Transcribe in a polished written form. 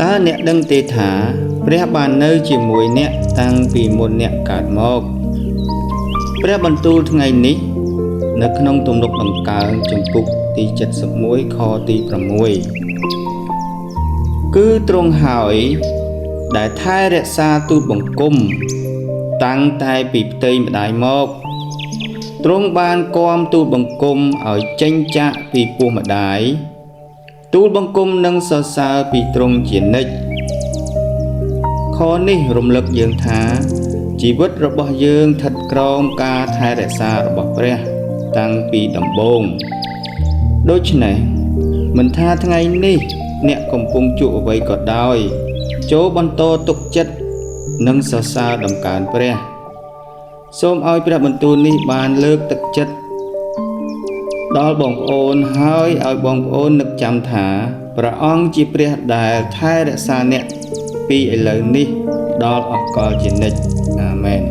តើអ្នកដឹងទេថាព្រះបាននៅជាមួយអ្នកតាំងពីមុនអ្នកកើតមកព្រះបន្ទូលថ្ងៃនេះនៅក្នុងទំនុកដង្កើងចំពុកទី71ខទី6គឺទ្រង់ហើយដែលថែរក្សាទូតបង្គំតាំងតែពីផ្ទៃម្ដាយមកទ្រង់បានគាំទូលបង្គំឲ្យចេញចាកពីពោះម្ដាយទូលបង្គំនឹងសរសើរពីទ្រង់ជានិច្ចខនេះរំលឹកយើងថាជីវិតរបស់យើងស្ថិតក្រោមការថែរក្សារបស់ព្រះតាំងពីដំបូងដូច្នេះមិនថាថ្ងៃនេះអ្នកកំពុងជួបអ្វីក៏ដោយចូលបន្តទុកចិត្តនិងសរសើរដំកើងព្រះសូមឲ្យព្រះបន្ទូលនេះបានលើកទឹកចិត្តដល់បងប្អូនហើយឲ្យបងប្អូននឹកចាំថាព្រះអង្គជាព្រះដែលថែរក្សាអ្នកពីឥឡូវនេះដល់អកលជានិច្ចអាមែន